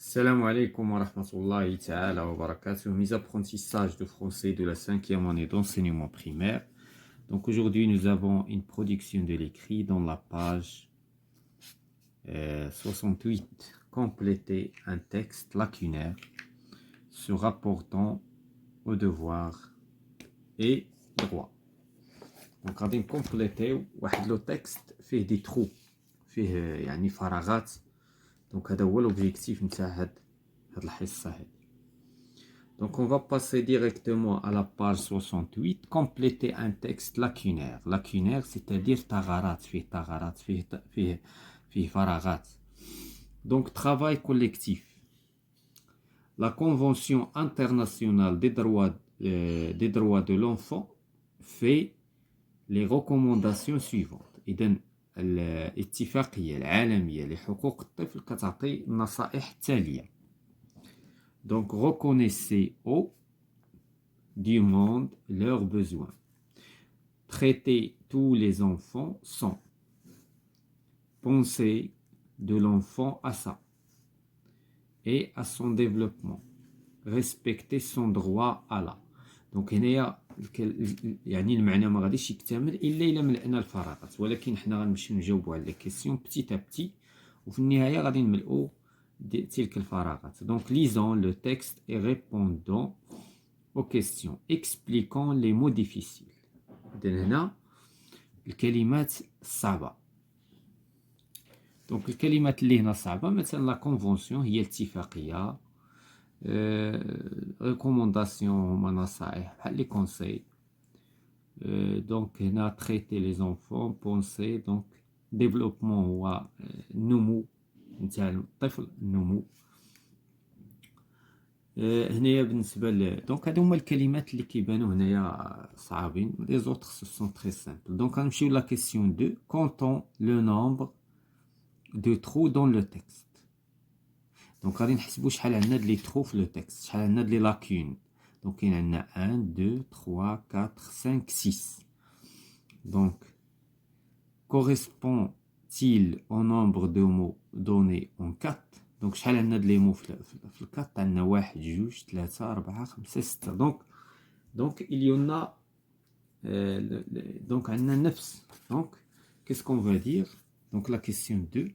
Salam alaikum wa rahmatullahi ta'ala wa barakatuh. Mes apprentissages de français de la cinquième année d'enseignement primaire. Donc aujourd'hui, nous avons une production de l'écrit dans la page 68. Compléter un texte lacunaire se rapportant aux devoirs et droits. Donc غادي نكومبليتيو واحد لو تكست فيه دي ترو، فيه يعني فراغات. Donc هذا هو l'objectif نتاع هاد الحصة هادي. Donc on va passer directement à la page 68. Compléter un texte lacunaire. Lacunaire, c'est-à-dire ثغرات، فيه ثغرات، فيه فراغات. Donc travail collectif. La Convention internationale des droits de l'enfant fait les recommandations suivantes. إذن الاتفاقية العالمية لحقوق الطفل كتعطي النصائح التالية. Donc reconnaissez au du monde leurs besoins. Traitez tous les enfants sans. Pensez de l'enfant à ça et à son développement. Respectez son droit à la. Donc هنايا يعني المعنى ما غاديش يكتمل الا الا ملأنا الفراغات، ولكن حنا غنمشيو نجاوبوا على لي كيسيون بتيت ا بتي، وفي النهايه غادي نملؤوا تلك الفراغات. Donc lisons le texte et répondons aux questions. Expliquons les mots difficiles. إذن هنا الكلمات الصعبه. Donc الكلمات اللي هنا صعبه مثلا لا كونفونسيون هي الاتفاقيه، recommandation هما نصائح بحال لي كونساي. Donc هنا traiter les enfants، penser، donc développement هو النمو نتاع الطفل، النمو. هنايا بالنسبه دونك هادو هما الكلمات اللي كيبانو هنايا صعابين. لي زوطر سو سون تري سامبل. دونك غنمشيو لا كيسيون 2. Comptons le nombre de trous dans le texte. دونك غادي نحسبوا شحال عندنا د لي ترو في لو تكست، شحال عندنا د لي لاكون. دونك كاين عندنا 1 2 3 4 5 6. دونك correspond-il au nombre de mots donnés en 4. دونك شحال عندنا د لي مو في الكات؟ عندنا 1 2 3 4 5 6. دونك il y en a donc عندنا نفس. دونك qu'est-ce qu'on va dire? Donc la question 2.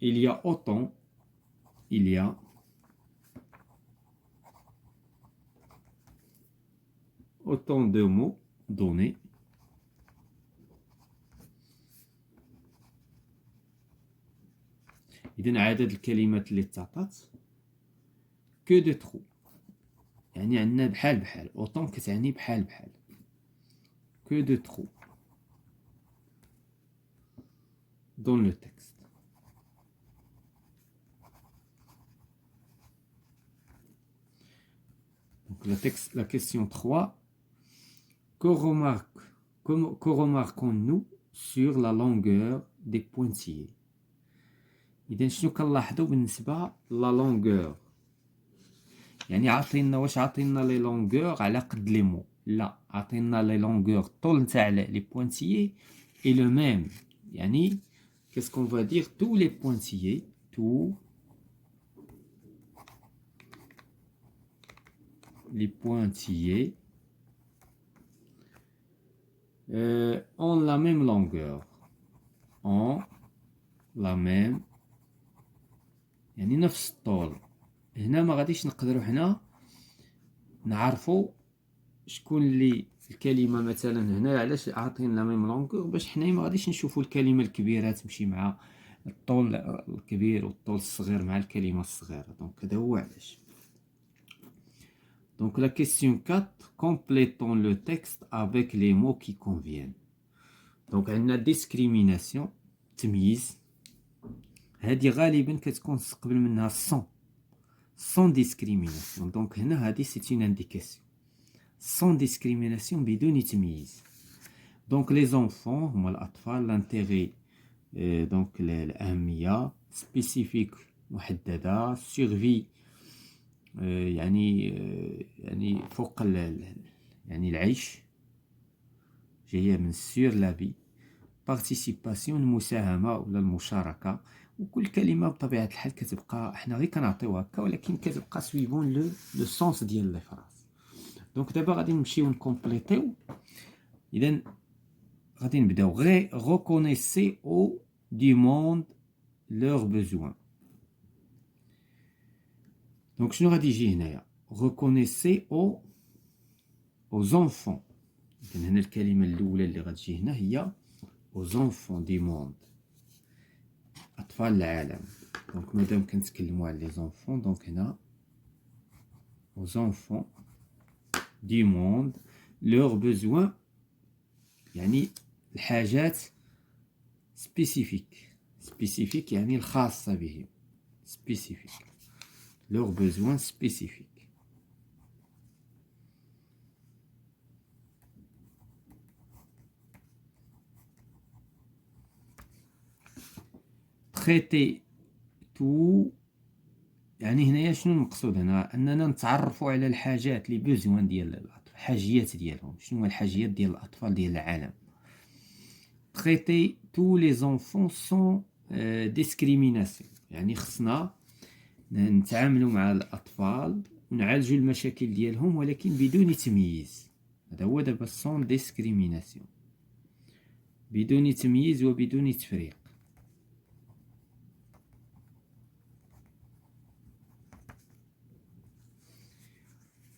Il y a autant de mots donnés إذن عدد الكلمات اللي تعطات que de trop. يعني عندنا بحال autant كتعني بحال que de trop dans le texte. Donc la question 3. Que remarquons-nous sur la longueur des pointillés? إذن شنو كنلاحظوا بالنسبة لا لونغور؟ يعني عاطينا، واش عاطينا لي لونغور على قد لي مو؟ لا، عاطينا لي لونغور الطول نتاع لي بوينتيي اي لو ميم. يعني qu'est-ce qu'on va dire? tous les pointillés ont la même longueur. يعني نفس الطول. هنا ما غاديش نقدروا حنا نعرفوا شكون اللي الكلمه مثلا هنا علاش عاطين لا ميم لونغور، باش حنا ما غاديش نشوفوا الكلمه الكبيره تمشي مع الطول الكبير والطول الصغير مع الكلمه الصغيره. دونك هذا هو علاش. Donc la question 4. Complétons le texte avec les mots qui conviennent. Donc عندنا discrimination، تمييز. هذه غالبا كتكون قبل منها sans discrimination. Donc هنا هذه c'est une indication. sans discrimination بدون تمييز. Donc les enfants هما الأطفال. l'intérêt donc الأهمية. spécifique محددة. survie يعني فوق يعني العيش، جاية من sur la vie. participation المساهمة ولا المشاركة. وكل كلمه بطبيعه الحال كتبقى حنا غير كنعطيو هكا ولكن كتبقى سويفون لو سونس ديال لي فراز. دونك دابا غادي نمشيو نكومبليتيو. اذا غادي نبداو غير reconnaissez au du monde leurs besoins. دونك شنو غادي يجي هنايا؟ reconnaissez aux enfants. إذن هنا الكلمة الأولى اللي غتجي هنا هي aux enfants du monde، أطفال العالم. دونك مادام كنتكلمو على لي زونفون دونك هنا aux enfants du monde leurs besoins، يعني الحاجات spécifique يعني الخاصة بهم، spécifique leurs besoins spécifiques. traiter tout يعني هنايا شنو المقصود هنا؟ اننا نتعرفوا على الحاجات لي بوزوان ديال الاطفال، الحاجيات ديالهم. شنو هما الحاجيات ديال الاطفال ديال العالم؟ traiter tous les enfants sans discrimination، يعني خصنا نتعاملوا مع الاطفال ونعالجوا المشاكل ديالهم ولكن بدون تمييز. هذا هو دابا sans discrimination، بدون تمييز وبدون تفريق.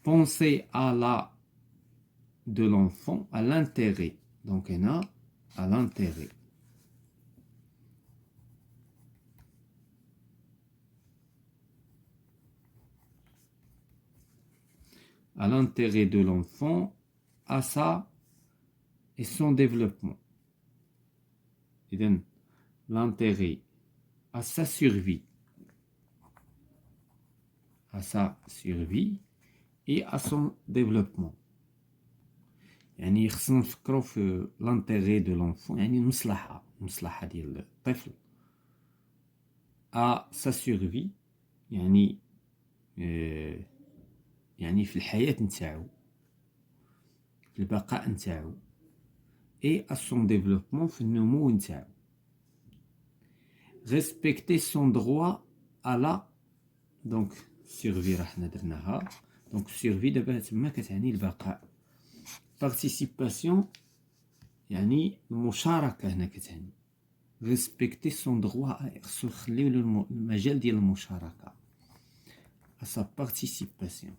Penser à la de l'enfant, à l'intérêt. Donc, on a à l'intérêt. À l'intérêt de l'enfant, à ça et son développement. Et donc, l'intérêt à sa survie. À sa survie et à son développement. يعني خصنا نفكروا في لانتيغي دو لونفون، يعني المصلحة ديال الطفل. à sa survie يعني يعني في الحياة نتاعو، في البقاء نتاعو. et à son développement في النمو نتاعو. respecter son droit à la donc survie راه حنا درناها. donc survie دابا تما كتعني البقاء. participation يعني المشاركة هنا كتعني. respecter son droit خصو نخليو له المجال ديال المشاركة à sa participation.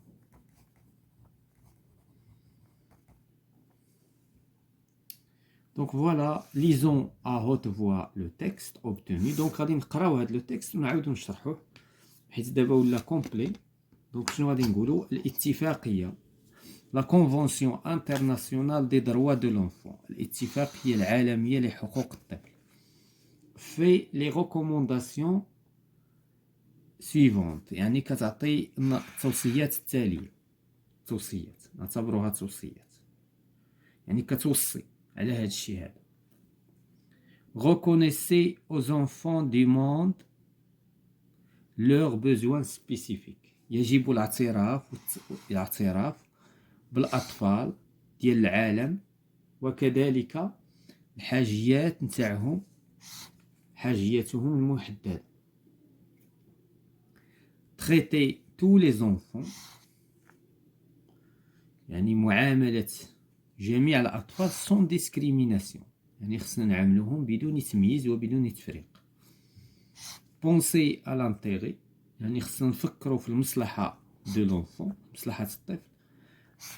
Donc voilà, lisons à haute voix le texte obtenu. Donc غادي نقراو هذا لو تكست ونعاودو نشرحوه حيت دابا ولا كومبلي. دونك شنو غادي نقولوا؟ الاتفاقية La Convention internationale des droits de l'enfant، الاتفاقية العالمية لحقوق الطفل، fait les recommandations suivantes، يعني كتعطي التوصيات التالية. توصيات نعتبروها توصيات، يعني كتوصي على هذا الشيء هذا. Reconnaissez aux enfants du monde leurs besoins spécifiques، يجب الاعتراف بالأطفال ديال العالم وكذلك الحاجيات نتاعهم، حاجياتهم المحددة. traiter tous les enfants يعني معاملة جميع الأطفال sans discrimination، يعني خصنا نعاملوهم بدون تمييز وبدون تفريق. penser à l'intérêt يعني خصنا نفكروا في المصلحة de l'enfant، مصلحة الطفل.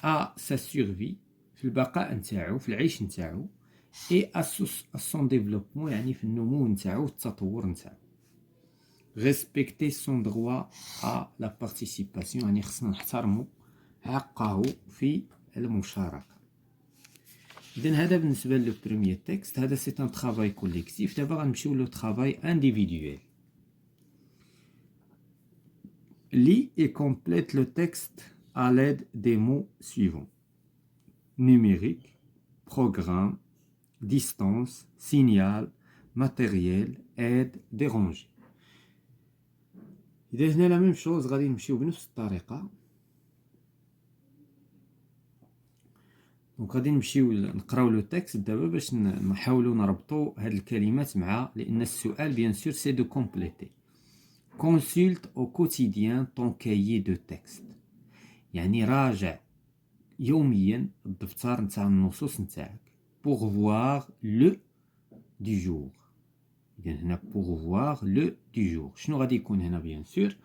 à sa survie في البقاء نتاعو، في العيش نتاعو. et à son développement يعني في النمو نتاعو والتطور نتاعو. respecter son droit à la participation يعني خصنا نحترموا حقه في المشاركة. إذن هذا بالنسبة لو بروميير تكست. هذا سي ان ترافاي كوليكتيف. دابا غنمشيو لو ترافاي انديفيدويل. lis et complète le texte à l'aide des mots suivants: numérique, programme, distance, signal, matériel, aide, déranger. إذا هنا لا ميم شوز غادي نمشيو بنفس الطريقة. دونك غادي نمشيو نقراو لو تكست دابا باش نحاولوا نربطوا هاد الكلمات مع لان السؤال بيان سور سي دو كومبليتي. consulte au quotidien ton cahier de texte، يعني راجع يوميا الدفتر نتاع النصوص نتاعك pour voir le du jour. إذن هنا pour voir le du jour شنو غادي يكون هنا بيان سور؟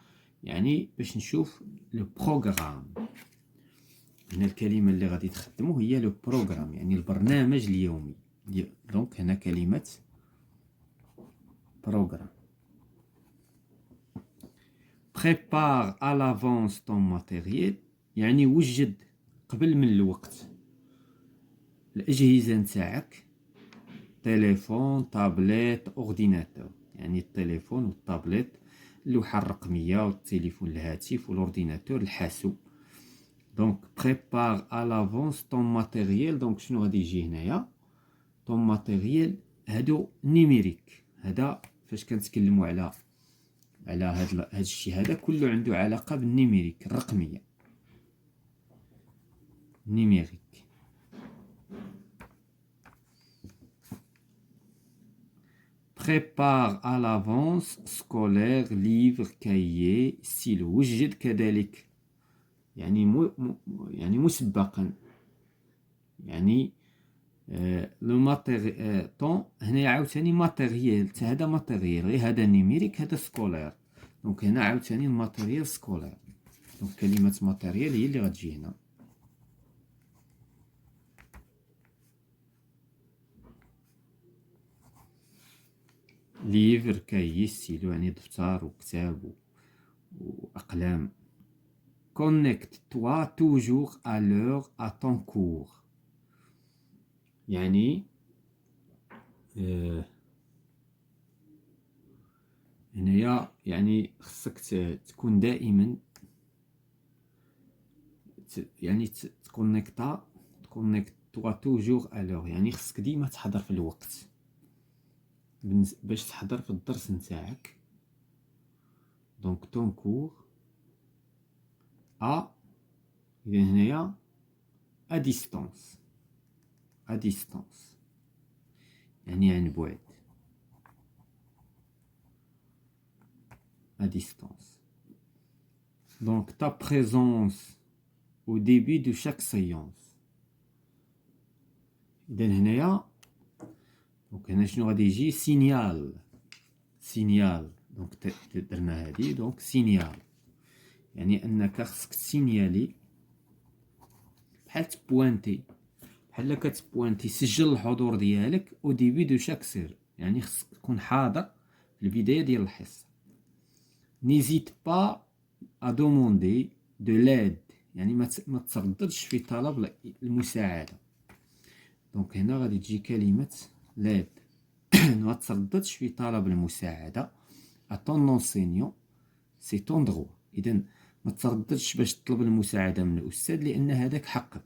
يعني باش نشوف لو بروغرام. هنا الكلمة اللي غادي تخدمو هي لو بروغرام، يعني البرنامج اليومي. دونك هنا كلمة بروغرام. prépare à l'avance ton matériel، يعني وجد قبل من الوقت الأجهزة نتاعك، تليفون، تابلت، أورديناتور. يعني التليفون والتابلت، اللوحة الرقمية والتليفون الهاتف والأورديناتور الحاسوب. دونك prépare à l'avance ton matériel. دونك شنو غادي يجي هنايا؟ ton matériel هادو نيميريك. هذا فاش كنتكلموا على هاد الشيء هذا كله عنده علاقة بالنيميريك الرقمية. نيميريك. prépare à l'avance scolaire livre cahier stylo. وجد كذلك يعني يعني مسبقا، يعني لو ماتيريال طون هنا عاوتاني ماتيريال، حتى هذا ماتيريال، غير هذا نيميريك هذا سكولير. دونك هنا عاوتاني الماتيريال سكولير. دونك كلمة ماتيريال هي اللي غتجي هنا. ليفر كاي ستيلو يعني دفتر وكتاب وأقلام. connecte-toi toujours à l'heure à ton cours، يعني هنايا يعني خصك تكون دائما يعني تكونيكتا توا توجور à l'heure، يعني خصك ديما تحضر في الوقت باش تحضر في الدرس نتاعك. دونك طون كور إذا هنايا à distance يعني عن بعد à distance. Donc ta présence au début de chaque séance. إذا هنايا دونك هنا شنو غادي يجي؟ سينيال. دونك درنا هادي. دونك سينيال يعني انك خصك تسينيالي، بحال تبوانتي، بحال كتبوانتي سجل الحضور ديالك او ديبي دو شاك سير، يعني خصك تكون حاضر في البدايه ديال الحصه. نيزيت با ا دوموندي دو لاد، يعني ما ترددش في طلب المساعده. دونك هنا غادي تجي كلمه لاد ما ترددش في طلب المساعده. ا طون انسينيون سي طون دروا. اذا ما ترددش باش تطلب المساعده من الاستاذ لان هذاك حقك.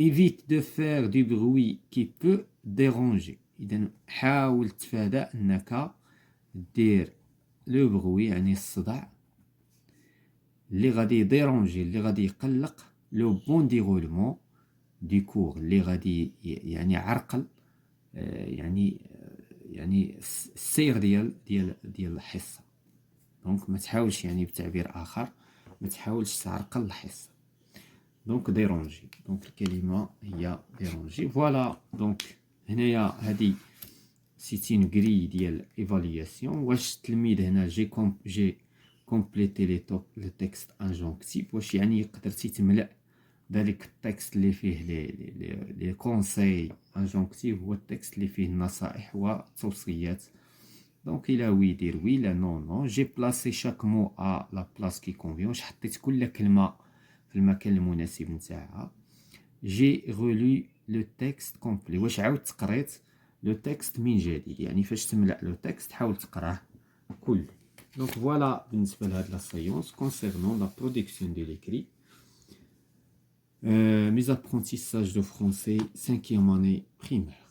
évite de faire du bruit qui peut déranger. اذا حاول تفادى انك دير لو بروي يعني الصداع اللي غادي يديرونجي، اللي غادي يقلق لو بون ديغولمون دي كور، اللي غادي يعني عرقل يعني السير ديال الحصه. دونك ما تحاولش، يعني بتعبير اخر ما تحاولش تعرقل الحصه. دونك ديرونجي. دونك الكلمه هي ديرونجي. فوالا. دونك هنايا هادي سيتين غري ديال ايفالياسيون. واش التلميذ هنا جي كومبليتي لي تكست انجونكتيف، واش يعني قدرتي تملأ ذلك التكست اللي فيه لي كونساي. انجونكتيف هو التكست اللي فيه النصائح والتوصيات. دونك الى وي دير وي، لا نو. جي بلاسي شاك مو ا لا بلاص كي كونفيون، واش حطيت كل كلمه في المكان المناسب نتاعها. جي غولي لو تكست كومبلي، واش عاودت قريت لو تكست من جديد، يعني فاش تملأ لو تكست حاول تقراه كله. دونك فوالا بالنسبه لهاد لا سيونس كونسيرنون لا برودكسيون دو ليكري. Mes apprentissages de français 5e année primaire.